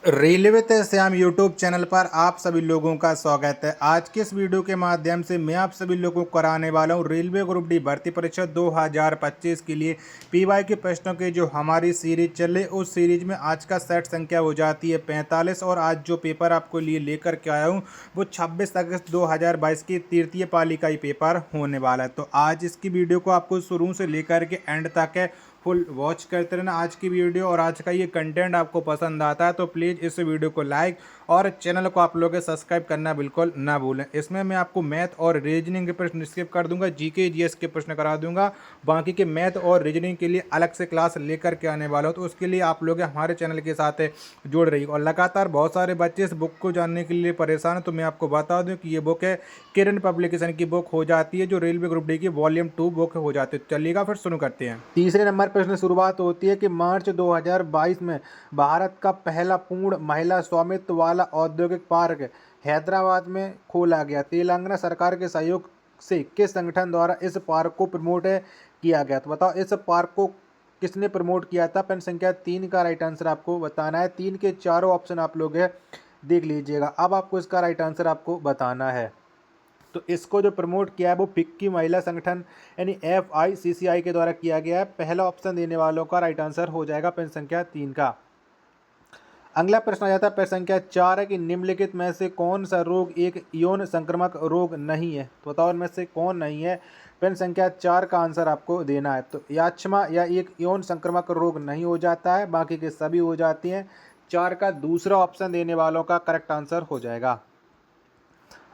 Railway तय Shyam YouTube channel पर आप सभी लोगों का स्वागत है। आज के इस वीडियो के माध्यम से मैं आप सभी लोगों को कराने वाला हूं रेलवे ग्रुप डी भर्ती परीक्षा 2025 के लिए पीवाई के प्रश्नों की जो हमारी सीरीज चले, उस सीरीज में आज का सेट संख्या हो जाती है 45। और आज जो पेपर आपको लिए लेकर के आया हूं वो 26 अगस्त 2022 की तृतीय पाली का ही पेपर होने वाला है। तो आज इसकी वीडियो को आपको शुरू से लेकर के एंड तक है फुल वॉच करते रहना आज की वीडियो। और आज का ये कंटेंट आपको पसंद आता है तो प्लीज़ इस वीडियो को लाइक और चैनल को आप लोग सब्सक्राइब करना बिल्कुल ना भूलें। इसमें मैं आपको मैथ और रीजनिंग के प्रश्न स्किप कर दूंगा, जीके जीएस के प्रश्न करा दूंगा। बाकी के मैथ और रीजनिंग के लिए अलग से क्लास लेकर के आने वाला हो, तो उसके लिए आप लोग हमारे चैनल के साथ जुड़ रही। और लगातार बहुत सारे बच्चे इस बुक को जानने के लिए परेशान हैं, तो मैं आपको बता दूं कि ये बुक है किरण पब्लिकेशन की बुक हो जाती है, जो रेलवे ग्रुप डी की वॉल्यूम 2 बुक हो जाती है। चलिएगा फिर शुरू करते हैं। तीसरे नंबर प्रश्न शुरुआत होती है कि मार्च 2022 में भारत का पहला पूर्ण महिला स्वामित्व वाला औद्योगिक पार्क हैदराबाद में खोला गया। तेलंगाना सरकार के सहयोग से किस संगठन द्वारा इस पार्क को प्रमोट किया गया? तो बताओ इस पार्क को किसने प्रमोट किया था? पेन संख्या 3 का राइट आंसर आपको बताना है। 3 के चारों ऑप्शन आप लोग देख लीजिएगा। अब आपको इसका राइट आंसर आपको बताना है। तो इसको जो प्रमोट किया है वो फिक्की महिला संगठन यानी FICCI के द्वारा किया गया है। पहला ऑप्शन देने वालों का राइट आंसर हो जाएगा पेन संख्या 3 का। अगला प्रश्न आ जाता है पेन संख्या 4 है कि निम्नलिखित में से कौन सा रोग एक यौन संक्रामक रोग नहीं है? तो बताओ इनमें से कौन नहीं है? पेन संख्या 4 का आंसर आपको देना है। तो याचमा या एक यौन संक्रामक रोग नहीं हो जाता है, बाकी के सभी हो जाती हैं। 4 का दूसरा ऑप्शन देने वालों का करेक्ट आंसर हो जाएगा।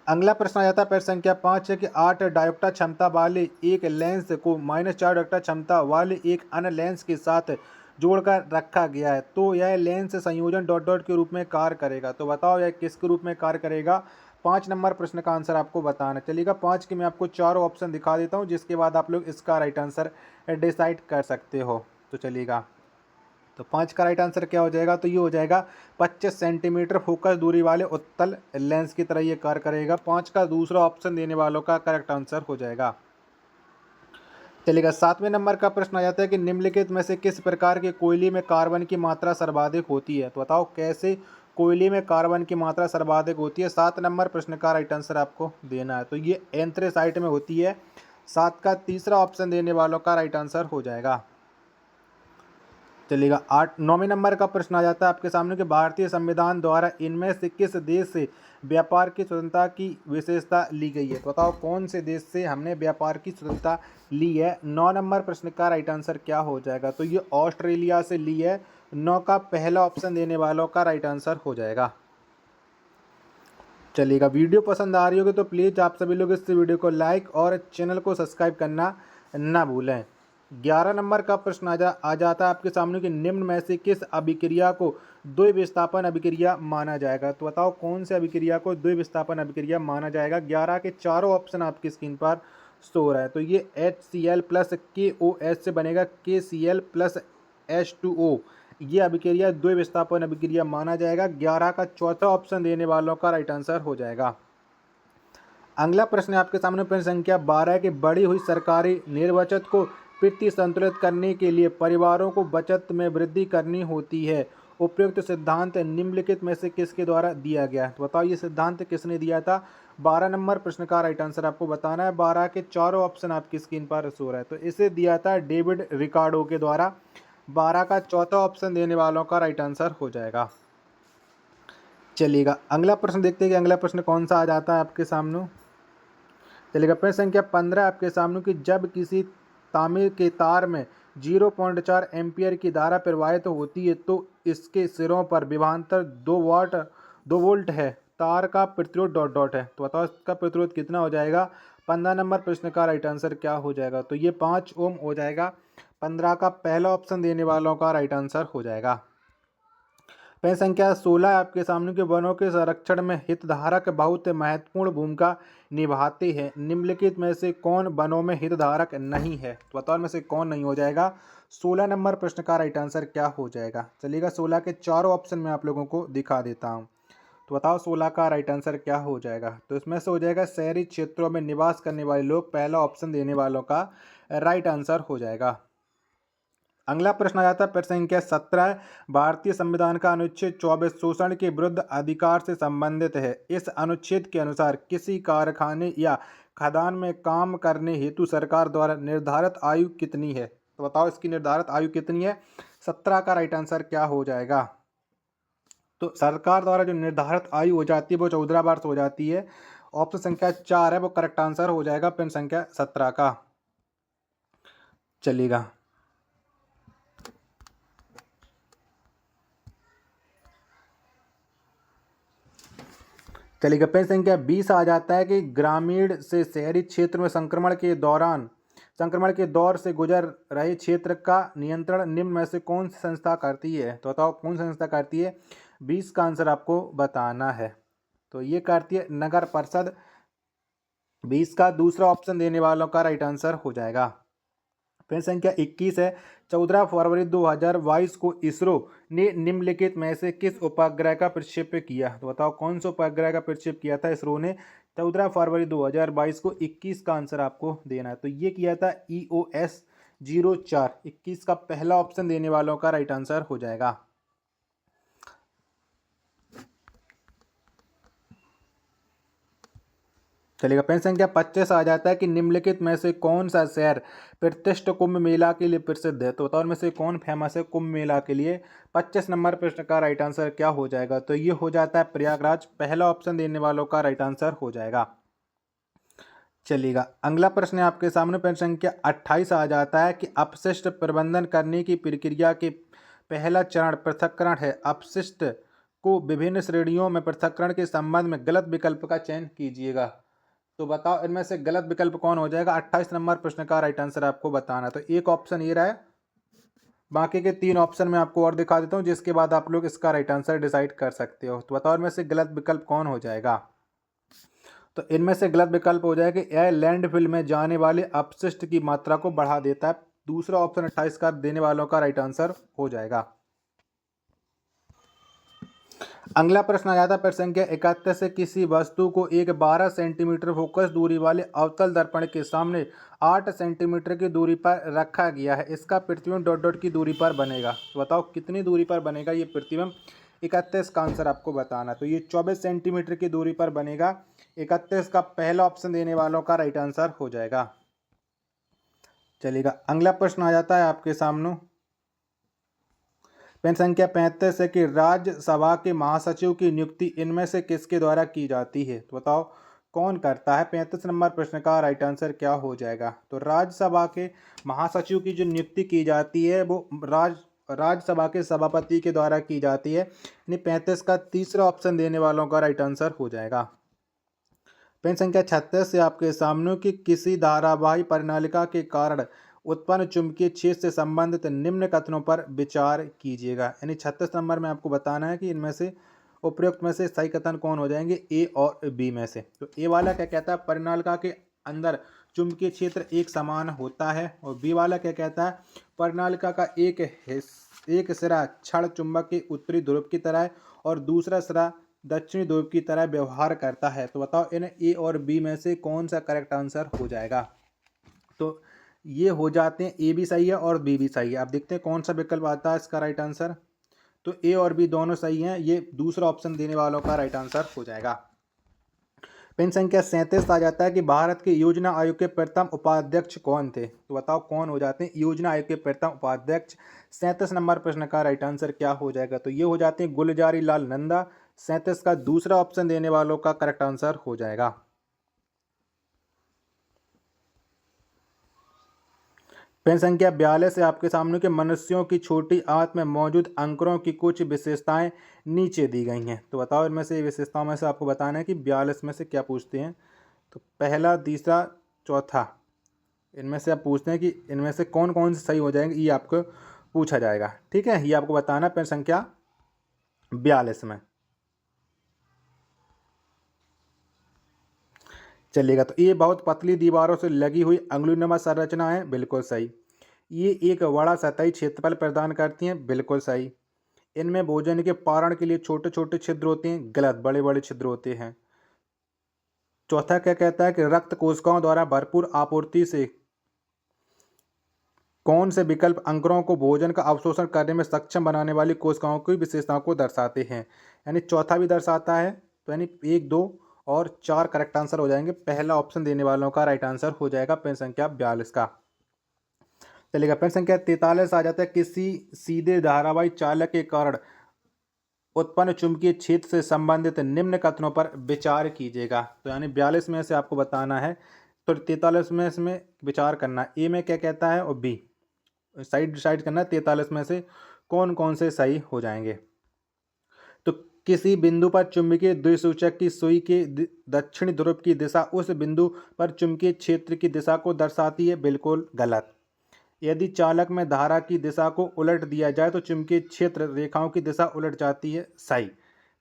अगला प्रश्न आ जाता है प्रश्न संख्या 5 है कि 8 डायोप्टर क्षमता वाले एक लेंस को -4 डायोप्टर क्षमता वाले एक अन्य लेंस के साथ जोड़कर रखा गया है, तो यह लेंस संयोजन डॉट डॉट के रूप में कार्य करेगा। तो बताओ यह किसके रूप में कार्य करेगा? 5 नंबर प्रश्न का आंसर आपको बताना चलेगा। 5 के मैं आपको चारों ऑप्शन दिखा देता हूँ, जिसके बाद आप लोग इसका राइट आंसर डिसाइड कर सकते हो। तो चलिएगा, तो 5 का राइट आंसर क्या हो जाएगा? तो ये हो जाएगा 25 सेंटीमीटर फोकस दूरी वाले उत्तल लेंस की तरह ये कार्य करेगा। 5 का दूसरा ऑप्शन देने वालों का करेक्ट आंसर हो जाएगा। चलिएगा, 7वें नंबर का प्रश्न आ जाता है कि निम्नलिखित में से किस प्रकार के कोयले में कार्बन की मात्रा सर्वाधिक होती है? तो बताओ कैसे कोयले में कार्बन की मात्रा सर्वाधिक होती है? 7 नंबर प्रश्न का राइट आंसर आपको देना है। तो ये एंथ्रेसाइट में होती है। 7 का तीसरा ऑप्शन देने वालों का राइट आंसर हो जाएगा। चलिएगा, 9वें नंबर का प्रश्न आ जाता है आपके सामने कि भारतीय संविधान द्वारा इनमें से किस देश से व्यापार की स्वतंत्रता की विशेषता ली गई है? तो बताओ कौन से देश से हमने व्यापार की स्वतंत्रता ली है? 9 नंबर प्रश्न का राइट आंसर क्या हो जाएगा? तो ये ऑस्ट्रेलिया से ली है। 9 का पहला ऑप्शन देने वालों का राइट आंसर हो जाएगा। चलिएगा, वीडियो पसंद आ रही होगी तो प्लीज़ आप सभी लोग इस वीडियो को लाइक और चैनल को सब्सक्राइब करना ना भूलें। 11 नंबर का प्रश्न आ जाता है आपके सामने कि निम्न में से किस अभिक्रिया को द्विविस्थापन अभिक्रिया माना जाएगा? तो बताओ कौन से अभिक्रिया को द्विविस्थापन अभिक्रिया माना जाएगा? 11 के चारों ऑप्शन आपकी स्क्रीन पर शो हो रहा है। तो ये HCl प्लस KOH से बनेगा KCl प्लस H2O। ये अभिक्रिया द्विविस्थापन अभिक्रिया माना जाएगा। 11 का चौथा ऑप्शन देने वालों का राइट आंसर हो जाएगा। अगला प्रश्न है आपके सामने प्रश्न संख्या 12 की बढ़ी हुई सरकारी निर्बचत को वित्तीय संतुलित करने के लिए परिवारों को बचत में वृद्धि करनी होती है। उपयुक्त सिद्धांत निम्नलिखित में से किसके द्वारा दिया गया है? तो बताओ ये सिद्धांत किसने दिया था? 12 नंबर प्रश्न का राइट आंसर आपको बताना है। 12 के चारों ऑप्शन आपकी स्क्रीन पर शो रहा है। तो इसे दिया था डेविड रिकार्डो के द्वारा। 12 का चौथा ऑप्शन देने वालों का राइट आंसर हो जाएगा। चलिएगा, अगला प्रश्न देखते हैं कि अगला प्रश्न कौन सा आ जाता है आपके सामने। चलिएगा, प्रश्न संख्या 15 आपके सामने कि जब किसी तांबे के तार में 0.4 एम्पियर की धारा प्रवाहित होती है तो इसके सिरों पर विभवांतर 2 वोल्ट है। तार का प्रतिरोध डॉट डॉट है। तो बताओ इसका प्रतिरोध कितना हो जाएगा? 15 नंबर प्रश्न का राइट आंसर क्या हो जाएगा? तो ये 5 ओम हो जाएगा। 15 का पहला ऑप्शन देने वालों का राइट आंसर हो जाएगा। प्रश्न संख्या 16 आपके सामने के वनों के संरक्षण में हितधारक बहुत महत्वपूर्ण भूमिका निभाते हैं। निम्नलिखित में से कौन वनों में हितधारक नहीं है? तो बताओ में से कौन नहीं हो जाएगा? 16 नंबर प्रश्न का राइट आंसर क्या हो जाएगा? चलिएगा, 16 के चारों ऑप्शन में आप लोगों को दिखा देता हूँ। तो बताओ 16 का राइट आंसर क्या हो जाएगा? तो इसमें से हो जाएगा शहरी क्षेत्रों में निवास करने वाले लोग। पहला ऑप्शन देने वालों का राइट आंसर हो जाएगा। अगला प्रश्न आ जाता है प्रश्न संख्या 17। भारतीय संविधान का अनुच्छेद 24 शोषण के विरुद्ध अधिकार से संबंधित है। इस अनुच्छेद के अनुसार किसी कारखाने या खदान में काम करने हेतु सरकार द्वारा निर्धारित आयु कितनी है? तो बताओ इसकी निर्धारित आयु कितनी है? 17 का राइट आंसर क्या हो जाएगा? तो सरकार द्वारा जो निर्धारित आयु हो जाती है वो 14 वर्ष हो जाती है। ऑप्शन संख्या 4 है वो करेक्ट आंसर हो जाएगा प्रश्न संख्या 17 का। चलेगा, प्रश्न संख्या 20 आ जाता है कि ग्रामीण से शहरी क्षेत्र में संक्रमण के दौर से गुजर रहे क्षेत्र का नियंत्रण निम्न में से कौन सी संस्था करती है? तो बताओ कौन सी संस्था करती है? 20 का आंसर आपको बताना है। तो ये करती है नगर परिषद। 20 का दूसरा ऑप्शन देने वालों का राइट आंसर हो जाएगा। प्रश्न संख्या 21 है 14 फरवरी 2022 को इसरो ने निम्नलिखित में से किस उपग्रह का प्रक्षेपण किया? तो बताओ कौन सा उपग्रह का प्रक्षेपण किया था इसरो ने 14 फरवरी 2022 को? 21 का आंसर आपको देना है। तो ये किया था EOS 04। 21 का पहला ऑप्शन देने वालों का राइट आंसर हो जाएगा। चलेगा, प्रश्न संख्या 25 आ जाता है कि निम्नलिखित में से कौन सा शहर प्रतिष्ठित कुंभ मेला के लिए प्रसिद्ध है? तो बताओ इनमें से कौन फेमस है कुंभ मेला के लिए? 25 नंबर प्रश्न का राइट आंसर क्या हो जाएगा? तो ये हो जाता है प्रयागराज। पहला ऑप्शन देने वालों का राइट आंसर हो जाएगा। चलिएगा, अगला प्रश्न है आपके सामने प्रश्न संख्या 28 आ जाता है कि अपशिष्ट प्रबंधन करने की प्रक्रिया के पहला चरण पृथक्करण है। अपशिष्ट को विभिन्न श्रेणियों में पृथक्करण के संबंध में गलत विकल्प का चयन कीजिएगा। तो बताओ इनमें से गलत विकल्प कौन हो जाएगा? 28 नंबर प्रश्न का राइट आंसर आपको बताना। तो एक ऑप्शन ये रहा है, बाकी के 3 ऑप्शन मैं आपको और दिखा देता हूँ जिसके बाद आप लोग इसका राइट आंसर डिसाइड कर सकते हो। तो बताओ इनमें से गलत विकल्प कौन हो जाएगा? तो इनमें से गलत विकल्प हो जाएगा कि यह लैंडफिल में जाने वाले अपशिष्ट की मात्रा को बढ़ा देता है। दूसरा ऑप्शन 28 का देने वालों का राइट आंसर हो जाएगा। अगला प्रश्न आ जाता है प्रश्न संख्या 31 से किसी वस्तु को एक 12 सेंटीमीटर फोकस दूरी वाले अवतल दर्पण के सामने 8 सेंटीमीटर की दूरी पर रखा गया है। इसका प्रतिबिंब डॉट डॉट की दूरी पर बनेगा। तो बताओ कितनी दूरी पर बनेगा ये प्रतिबिंब? 31 का आंसर आपको बताना। तो ये 24 सेंटीमीटर की दूरी पर बनेगा। 31 का पहला ऑप्शन देने वालों का राइट आंसर हो जाएगा। चलिएगा, अगला प्रश्न आ जाता है आपके सामने प्रश्न संख्या 35 है कि राज्यसभा के महासचिव की नियुक्ति इनमें से किसके द्वारा की जाती है? तो बताओ कौन करता है? 35 नंबर प्रश्न का राइट आंसर क्या हो जाएगा? तो राज्यसभा के महासचिव की जो नियुक्ति की जाती है वो राज्यसभा के सभापति के द्वारा की जाती है। यानी 35 का तीसरा ऑप्शन देने वालों का राइट आंसर हो जाएगा। प्रश्न संख्या 36 से आपके सामने कि किसी धारावाही परिनालिका के कारण उत्पन्न चुंबकीय क्षेत्र से संबंधित निम्न कथनों पर विचार कीजिएगा। यानी 36 नंबर में आपको बताना है कि इनमें से उपयुक्त में से सही कथन कौन हो जाएंगे, ए और बी में से। तो ए वाला क्या कहता है? परिनालिका के अंदर चुंबकीय क्षेत्र एक समान होता है। और बी वाला क्या कहता है? परिनालिका का एक सिरा क्षण चुंबक के उत्तरी ध्रुव की तरह और दूसरा सिरा दक्षिणी ध्रुव की तरह व्यवहार करता है। तो बताओ इन ए और बी में से कौन सा करेक्ट आंसर हो जाएगा? तो ये हो जाते हैं, ए भी सही है और बी भी सही है। आप देखते हैं कौन सा विकल्प आता है इसका राइट आंसर। तो ए और बी दोनों सही हैं। ये दूसरा ऑप्शन देने वालों का राइट आंसर हो जाएगा। प्रश्न संख्या 37 आ जाता है कि भारत के योजना आयोग के प्रथम उपाध्यक्ष कौन थे? तो बताओ कौन हो जाते हैं योजना आयोग के प्रथम उपाध्यक्ष? 37 नंबर प्रश्न का राइट आंसर क्या हो जाएगा? तो ये हो जाते हैं गुलजारी लाल नंदा। 37 का दूसरा ऑप्शन देने वालों का करेक्ट आंसर हो जाएगा। प्रश्न संख्या 42 है आपके सामने के मनुष्यों की छोटी आंत में मौजूद अंकुरों की कुछ विशेषताएं नीचे दी गई हैं। तो बताओ इनमें से विशेषताओं में से आपको बताना है कि 42 में से क्या पूछते हैं। तो पहला, तीसरा, चौथा, इनमें से आप पूछते हैं कि इनमें से कौन कौन से सही हो जाएंगे, ये आपको पूछा जाएगा। ठीक है, ये आपको बताना है प्रश्न संख्या 42 में। चलिएगा, तो ये बहुत पतली दीवारों से लगी हुई अंगुलीनुमा संरचना है। बिल्कुल सही। ये एक बड़ा सतही क्षेत्रफल प्रदान करती हैं। बिल्कुल सही। इनमें भोजन के पारण के लिए छोटे छोटे छिद्र होते हैं। गलत, बड़े बड़े छिद्र होते हैं। चौथा क्या कहता है कि रक्त कोशिकाओं द्वारा भरपूर आपूर्ति से कौन से विकल्प अंकुरों को भोजन का अवशोषण करने में सक्षम बनाने वाली कोशिकाओं की विशेषताओं को दर्शाते हैं? यानी चौथा भी दर्शाता है, तो यानी 1, 2 और 4 करेक्ट आंसर हो जाएंगे। पहला ऑप्शन देने वालों का राइट आंसर हो जाएगा पेन संख्या 42 का। चलिएगा, पेन संख्या 43 आ जाता है, किसी सीधे धारावाही चालक के कारण उत्पन्न चुंबकीय क्षेत्र से संबंधित निम्न कथनों पर विचार कीजिएगा। तो यानी 42 में से आपको बताना है, तो 43 में इसमें विचार करना है। ए में क्या कहता है और बी साइड डिसाइड करना है 43 में से कौन कौन से सही हो जाएंगे। तो किसी बिंदु पर चुंबकीय द्विसूचक की सुई के दक्षिणी ध्रुव की दिशा उस बिंदु पर चुंबकीय क्षेत्र की दिशा को दर्शाती है, बिल्कुल गलत। यदि चालक में धारा की दिशा को उलट दिया जाए तो चुंबकीय क्षेत्र रेखाओं की दिशा उलट जाती है, सही।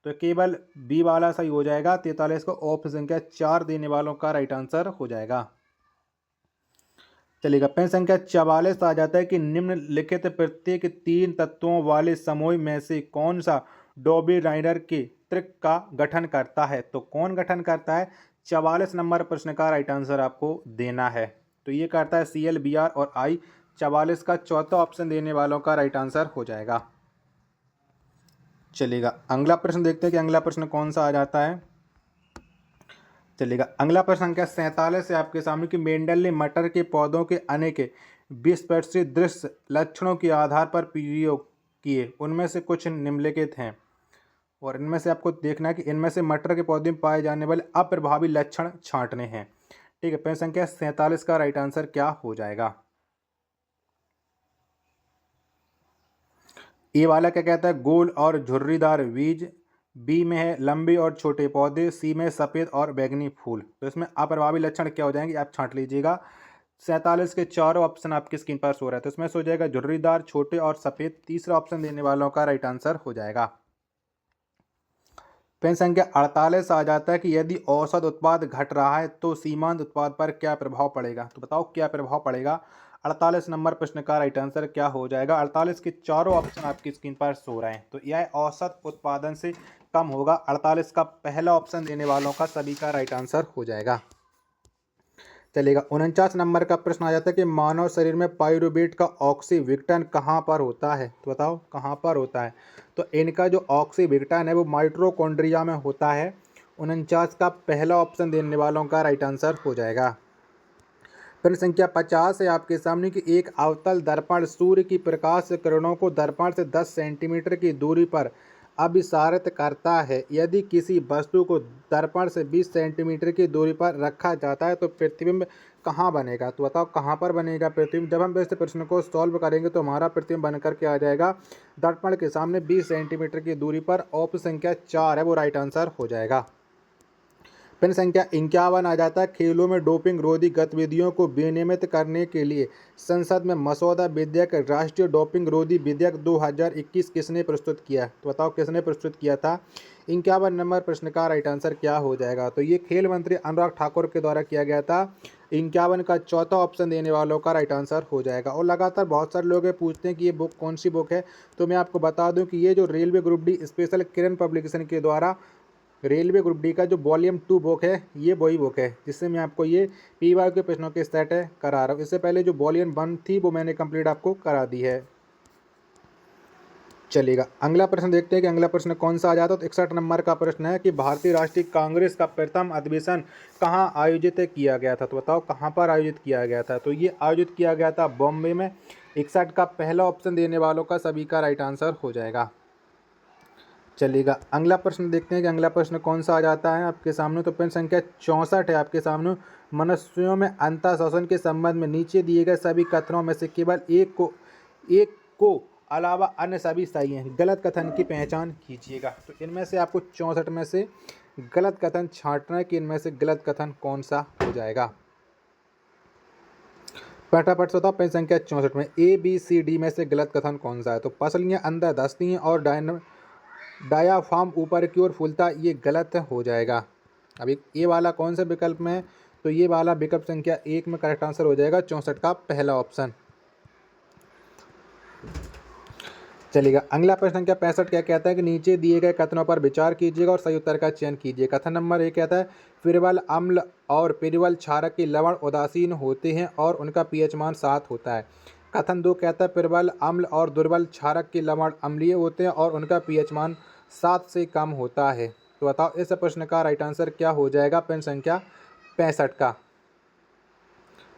तो केवल बी वाला सही हो जाएगा। 43 को ऑप्शन संख्या 4 देने वालों का राइट आंसर हो जाएगा। चलिएगा, पेन संख्या 44 आ जाता है कि निम्नलिखित प्रत्येक 3 तत्वों वाले समूह में से कौन सा डॉबी राइडर के त्रिक का गठन करता है? तो कौन गठन करता है? 44 नंबर प्रश्न का राइट आंसर आपको देना है। तो ये करता है Cl, Br और I। 44 का चौथा ऑप्शन देने वालों का राइट आंसर हो जाएगा। चलिएगा, अगला प्रश्न देखते हैं कि अगला प्रश्न कौन सा आ जाता है। चलिएगा, अगला प्रश्न संख्या 47 है आपके सामने कि मेंडल ने मटर के पौधों के अनेक विस्पष्ट दृश्य लक्षणों के आधार पर प्रयोग किए, उनमें से कुछ निम्नलिखित हैं और इनमें से आपको देखना है कि इनमें से मटर के पौधे में पाए जाने वाले अप्रभावी लक्षण छांटने हैं। ठीक है, प्रश्न संख्या 47 का राइट आंसर क्या हो जाएगा? ए वाला क्या कहता है? गोल और झुर्रीदार बीज। बी में है लंबे और छोटे पौधे। सी में सफ़ेद और बैंगनी फूल। तो इसमें अप्रभावी लक्षण क्या हो जाएंगे, आप छांट लीजिएगा। 47 के चारों ऑप्शन आपकी स्क्रीन पर सो रहा है, तो इसमें सो जाएगा झुर्रीदार, छोटे और सफ़ेद। तीसरा ऑप्शन देने वालों का राइट आंसर हो जाएगा। पेन संख्या 48 आ जाता है कि यदि औसत उत्पाद घट रहा है तो सीमांत उत्पाद पर क्या प्रभाव पड़ेगा? तो बताओ क्या प्रभाव पड़ेगा। 48 नंबर प्रश्न का राइट आंसर क्या हो जाएगा? 48 के चारों ऑप्शन आपकी स्क्रीन पर सो रहे हैं, तो यह औसत उत्पादन से कम होगा। 48 का पहला ऑप्शन देने वालों का सभी का राइट आंसर हो जाएगा। चलेगा, 49 नंबर का प्रश्न आ जाता है कि मानव शरीर में पायरुवेट का ऑक्सीविघटन कहाँ पर होता है? तो बताओ कहाँ पर होता है। तो इनका जो ऑक्सीविघटन है वो माइटोकॉन्ड्रिया में होता है। 49 का पहला ऑप्शन देने वालों का राइट आंसर हो जाएगा। प्रश्न संख्या 50 है आपके सामने कि एक अवतल दर्पण सूर्य की प्रकाश किरणों को दर्पण से 10 सेंटीमीटर की दूरी पर अभिसारित करता है। यदि किसी वस्तु को दर्पण से 20 सेंटीमीटर की दूरी पर रखा जाता है तो प्रतिबिंब कहाँ बनेगा? तो बताओ कहाँ पर बनेगा प्रतिबिंब। जब हम इस प्रश्न को सॉल्व करेंगे तो हमारा प्रतिबिंब बन करके आ जाएगा दर्पण के सामने 20 सेंटीमीटर की दूरी पर। ऑप्शन संख्या 4 है वो राइट आंसर हो जाएगा। प्रश्न संख्या 51 आ जाता है, खेलों में डोपिंग रोधी गतिविधियों को विनियमित करने के लिए संसद में मसौदा विधेयक राष्ट्रीय डोपिंग रोधी विधेयक 2021 किसने प्रस्तुत किया? तो बताओ किसने प्रस्तुत किया था। 51 नंबर प्रश्न का राइट आंसर क्या हो जाएगा? तो ये खेल मंत्री अनुराग ठाकुर के द्वारा किया गया था। 51 का चौथा ऑप्शन देने वालों का राइट आंसर हो जाएगा। और लगातार बहुत सारे लोग पूछते हैं कि ये बुक कौन सी बुक है, तो मैं आपको बता दूं कि ये जो रेलवे ग्रुप डी स्पेशल किरण पब्लिकेशन के द्वारा रेलवे ग्रुप डी का जो वॉल्यूम 2 बुक है, ये वही बुक है जिससे मैं आपको ये PY के प्रश्नों के सेट करा रहा हूँ। इससे पहले जो वॉल्यूम 1 थी वो मैंने कंप्लीट आपको करा दी है। चलिएगा, अगला प्रश्न देखते हैं कि अगला प्रश्न कौन सा आ जाता है। तो 61 नंबर का प्रश्न है कि भारतीय राष्ट्रीय कांग्रेस का प्रथम अधिवेशन कहाँ आयोजित किया गया था? तो बताओ कहाँ पर आयोजित किया गया था। तो ये आयोजित किया गया था बॉम्बे में। 61 का पहला ऑप्शन देने वालों का सभी का राइट आंसर हो जाएगा। चलिएगा, अगला प्रश्न देखते हैं कि अगला प्रश्न कौन सा आ जाता है आपके सामने। तो प्रश्न संख्या 64 है आपके सामने, मनुष्यों में अंतः श्वसन के संबंध में नीचे दिए गए सभी कथनों में से केवल एक को अलावा अन्य सभी सही हैं। गलत कथन की पहचान कीजिएगा। तो इनमें से आपको 64 में से गलत कथन छांटना है कि इनमें से गलत कथन कौन सा हो जाएगा। फटाफट से बताओ, पेज संख्या 64 में ABCD में से गलत कथन कौन सा है। तो पसलियाँ अंदर धंसती हैं और डायाफ्राम ऊपर की ओर फूलता, ये गलत हो जाएगा। अभी ये वाला कौन से विकल्प में है? तो ये वाला विकल्प संख्या 1 में करेक्ट आंसर हो जाएगा, 64 का पहला ऑप्शन। चलिएगा, अगला प्रश्न संख्या 65 क्या कहता है कि नीचे दिए गए कथनों पर विचार कीजिएगा और सही उत्तर का चयन कीजिए। कथन नंबर 1 कहता है पिरवल अम्ल और पिरवल क्षारक के लवण उदासीन होते हैं और उनका pH मान 7 होता है। कथन 2 कहता है प्रबल अम्ल और दुर्बल क्षारक के लवण अम्लीय होते हैं और उनका पीएच मान 7 से कम होता है। तो बताओ इस प्रश्न का राइट आंसर क्या हो जाएगा प्रश्न संख्या 65 का।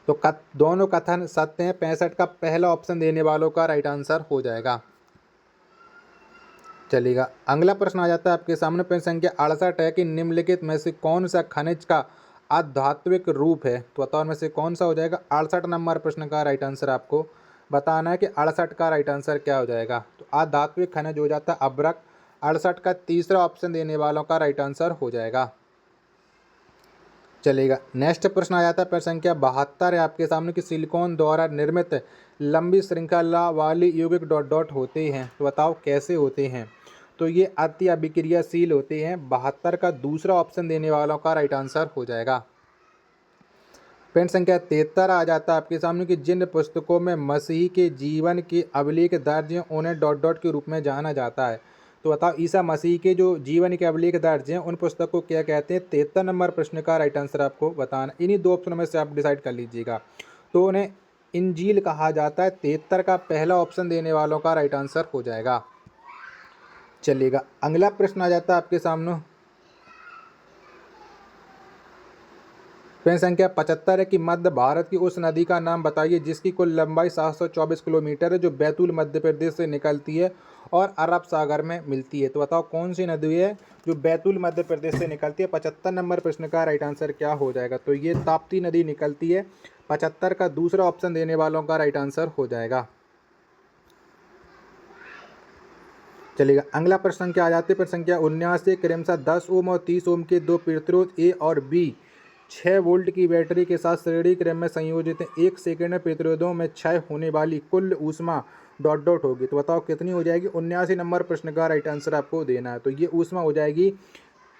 तो दोनों कथन सत्य हैं। 65 का पहला ऑप्शन देने वालों का राइट आंसर हो जाएगा। चलिएगा अगला प्रश्न आ जाता है आपके सामने। प्रश्न संख्या 68 है कि निम्नलिखित में से कौन सा खनिज का आध्यात्मिक रूप है। तो बताओ में से कौन सा हो जाएगा। 68 नंबर प्रश्न का राइट आंसर आपको बताना है कि 68 का राइट आंसर क्या हो जाएगा। तो आध्यात्मिक खनिज हो जाता है अभ्रक। 68 का तीसरा ऑप्शन देने वालों का राइट आंसर हो जाएगा। चलेगा नेक्स्ट प्रश्न आ जाता है प्रश्न संख्या 72 है आपके सामने कि सिलिकॉन द्वारा निर्मित लंबी श्रृंखला वाली यौगिक डॉट डॉट होते हैं। तो बताओ कैसे होते हैं। तो ये अति अभिक्रियाशील होते हैं। 72 का दूसरा ऑप्शन देने वालों का राइट आंसर हो जाएगा। प्रश्न संख्या 73 आ जाता है आपके सामने कि जिन पुस्तकों में मसीह के जीवन के अभिलेख दर्ज हैं उन्हें डॉट डॉट के रूप में जाना जाता है। तो बताओ ईसा मसीह के जो जीवन के अभिलेख दर्ज हैं उन पुस्तकों को क्या कहते हैं। 73 नंबर प्रश्न का राइट आंसर आपको बताना। इन्हीं दो ऑप्शनों में से आप डिसाइड कर लीजिएगा। तो उन्हें इंजील कहा जाता है। 73 का पहला ऑप्शन देने वालों का राइट आंसर हो जाएगा। चलिएगा अगला प्रश्न आ जाता है आपके सामने। प्रश्न संख्या 75 है कि मध्य भारत की उस नदी का नाम बताइए जिसकी कुल लंबाई 724 किलोमीटर है, जो बैतूल मध्य प्रदेश से निकलती है और अरब सागर में मिलती है। तो बताओ कौन सी नदी है जो बैतूल मध्य प्रदेश से निकलती है। 75 नंबर प्रश्न का राइट आंसर क्या हो जाएगा। तो ये ताप्ती नदी निकलती है। 75 का दूसरा ऑप्शन देने वालों का राइट आंसर हो जाएगा। चलिएगा अगला प्रश्न क्या आ जाते हैं। प्रश्न संख्या 79 क्रमशः 10 ओम और 30 ओम के दो प्रतिरोध ए और बी 6 वोल्ट की बैटरी के साथ श्रेणी क्रम में संयोजित हैं। 1 सेकंड में प्रतिरोधों में क्षय होने वाली कुल ऊष्मा डॉट डॉट होगी। तो बताओ कितनी हो जाएगी। 79 नंबर प्रश्न का राइट आंसर आपको देना है। तो ये ऊष्मा हो जाएगी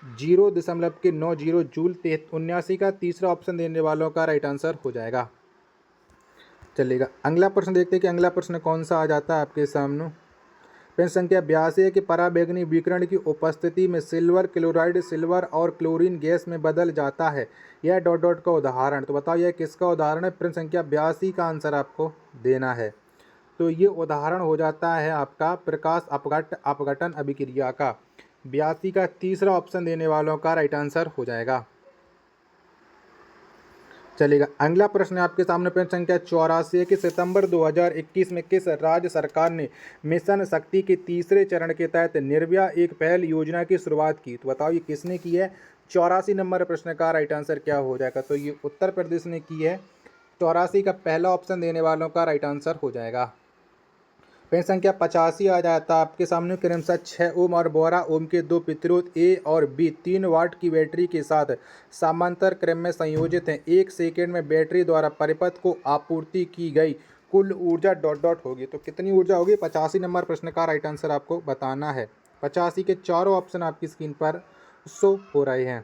0.90 जूल। 79 का तीसरा ऑप्शन देने वालों का राइट आंसर हो जाएगा। चलिएगा अगला प्रश्न देखते हैं कि अगला प्रश्न कौन सा आ जाता है आपके सामने। प्रश्न संख्या 82 है कि पराबैंगनी विकिरण की उपस्थिति में सिल्वर क्लोराइड सिल्वर और क्लोरीन गैस में बदल जाता है। यह डॉट डॉट का उदाहरण। तो बताओ यह किसका उदाहरण है। प्रश्न संख्या 82 का आंसर आपको देना है। तो ये उदाहरण हो जाता है आपका प्रकाश अपघटन अभिक्रिया का। 82 का तीसरा ऑप्शन देने वालों का राइट आंसर हो जाएगा। चलेगा अगला प्रश्न आपके सामने। प्रश्न संख्या 84 है कि सितंबर 2021 में किस राज्य सरकार ने मिशन शक्ति के तीसरे चरण के तहत निर्भया एक पहल योजना की शुरुआत की। तो बताओ ये किसने की है। 84 नंबर प्रश्न का राइट आंसर क्या हो जाएगा। तो ये उत्तर प्रदेश ने की है। 84 का पहला ऑप्शन देने वालों का राइट आंसर हो जाएगा। प्रश्न संख्या 85 आ जाता है आपके सामने। क्रमशः 6 ओम और 12 ओम के दो प्रतिरोध ए और बी 3 वाट की बैटरी के साथ समांतर क्रम में संयोजित हैं। 1 सेकेंड में बैटरी द्वारा परिपथ को आपूर्ति की गई कुल ऊर्जा डॉट डॉट होगी। तो कितनी ऊर्जा होगी। 85 नंबर प्रश्न का राइट आंसर आपको बताना है। 85 के चारों ऑप्शन आपकी स्क्रीन पर शो हो रहे हैं।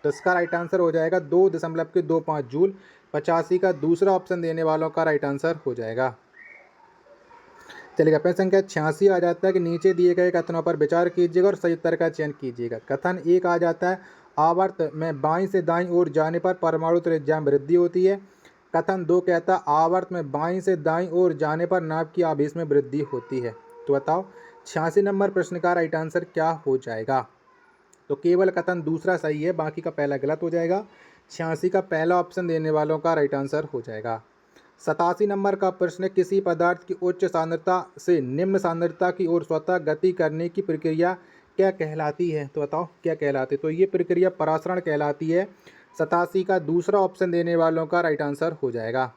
तो इसका राइट आंसर हो जाएगा 2.25 जूल। 85 का दूसरा ऑप्शन देने वालों का राइट आंसर हो जाएगा। चलिएगा प्रश्न संख्या 86 आ जाता है कि नीचे दिए गए कथनों पर विचार कीजिएगा और सही उत्तर का चयन कीजिएगा। कथन 1 आ जाता है आवर्त में बाईं से दाईं ओर जाने पर परमाणु त्रिज्या में वृद्धि होती है। कथन 2 कहता है आवर्त में बाईं से दाईं ओर जाने पर नाभ की आवेश में वृद्धि होती है। तो बताओ 86 नंबर प्रश्न का राइट आंसर क्या हो जाएगा। तो केवल कथन दूसरा सही है, बाकी का पहला गलत हो जाएगा। 86 का पहला ऑप्शन देने वालों का राइट आंसर हो जाएगा। 87 नंबर का प्रश्न किसी पदार्थ की उच्च सांद्रता से निम्न सांद्रता की ओर स्वतः गति करने की प्रक्रिया क्या कहलाती है। तो बताओ क्या कहलाती है। तो ये प्रक्रिया परासरण कहलाती है। 87 का दूसरा ऑप्शन देने वालों का राइट आंसर हो जाएगा।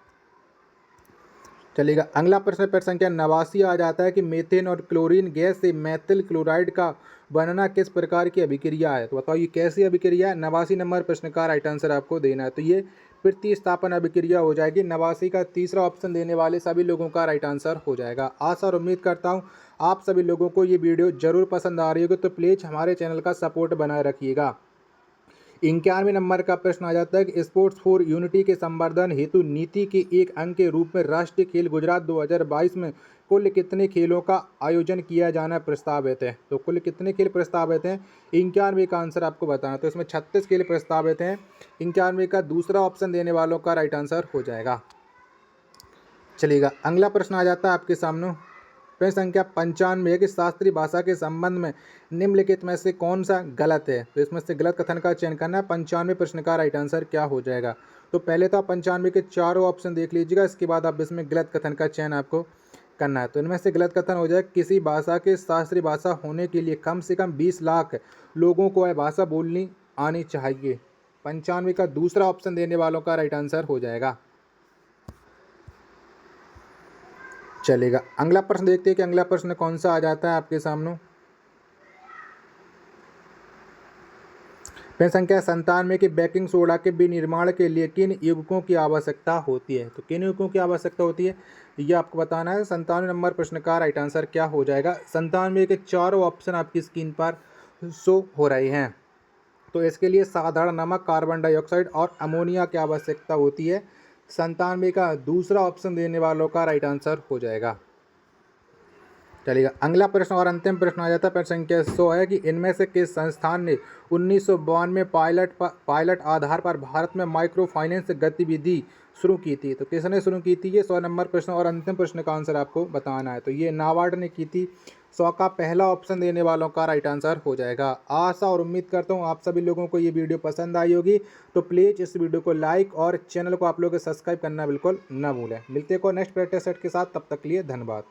चलिएगा अगला प्रश्न प्रश्न संख्या 89 आ जाता है कि मीथेन और क्लोरीन गैस से मेथिल क्लोराइड का बनना किस प्रकार की अभिक्रिया है। तो बताओ ये कैसी अभिक्रिया है। 89 नंबर प्रश्न का राइट आंसर आपको देना है। तो ये प्रतिस्थापन अभिक्रिया हो जाएगी। 89 का तीसरा ऑप्शन देने वाले सभी लोगों का राइट आंसर हो जाएगा। आशा और उम्मीद करता हूँ आप सभी लोगों को ये वीडियो जरूर पसंद आ रही होगी। तो प्लीज़ हमारे चैनल का सपोर्ट बनाए रखिएगा। 91 नंबर का प्रश्न आ जाता है कि स्पोर्ट्स फॉर यूनिटी के संवर्धन हेतु नीति के एक अंग के रूप में राष्ट्रीय खेल गुजरात 2022 में कुल कितने खेलों का आयोजन किया जाना प्रस्तावित है। तो कुल कितने खेल प्रस्तावित हैं। 91 का आंसर आपको बताना। तो इसमें 36 खेल प्रस्तावित हैं। 91 का दूसरा ऑप्शन देने वालों का राइट आंसर हो जाएगा। चलिएगा, अगला प्रश्न आ जाता है आपके सामने। प्रश्न संख्या 95 है कि शास्त्रीय भाषा के संबंध में निम्नलिखित में से कौन सा गलत है। तो इसमें से गलत कथन का चयन करना है। 95 प्रश्न का राइट आंसर क्या हो जाएगा। तो पहले तो आप 95 के चारों ऑप्शन देख लीजिएगा, इसके बाद आप इसमें गलत कथन का चयन आपको करना है। तो इनमें से गलत कथन हो जाए, किसी भाषा के शास्त्रीय भाषा होने के लिए कम से कम 20 लाख लोगों को वह भाषा बोलनी आनी चाहिए। 95 का दूसरा ऑप्शन देने वालों का राइट आंसर हो जाएगा। चलेगा, अगला प्रश्न देखते हैं कि अगला प्रश्न कौन सा आ जाता है आपके सामने। प्रश्न संख्या 97 की बेकिंग सोडा के विनिर्माण के लिए किन युग्मकों की आवश्यकता होती है। तो किन युग्मकों की आवश्यकता होती है ये आपको बताना है। 97 नंबर प्रश्न का राइट आंसर क्या हो जाएगा। 97 के चारों ऑप्शन आपकी स्क्रीन पर शो हो रहे हैं। तो इसके लिए साधारण नमक, कार्बन डाइऑक्साइड और अमोनिया की आवश्यकता होती है। 97 का दूसरा ऑप्शन देने वालों का राइट आंसर हो जाएगा। चलिएगा, अगला प्रश्न और अंतिम प्रश्न आ जाता है। प्रश्न संख्या 100 है कि इनमें से किस संस्थान ने 1992 में पायलट आधार पर भारत में माइक्रो फाइनेंस गतिविधि शुरू की थी। तो किसने शुरू की थी ये 100 नंबर प्रश्न और अंतिम प्रश्न का आंसर आपको बताना है। तो ये नाबार्ड ने की थी। 100 का पहला ऑप्शन देने वालों का राइट आंसर हो जाएगा। आशा और उम्मीद करता हूँ आप सभी लोगों को ये वीडियो पसंद आई होगी। तो प्लीज़ इस वीडियो को लाइक और चैनल को आप लोग सब्सक्राइब करना बिल्कुल ना भूलें। मिलते को नेक्स्ट प्रैक्टिस सेट के साथ, तब तक के लिए धन्यवाद।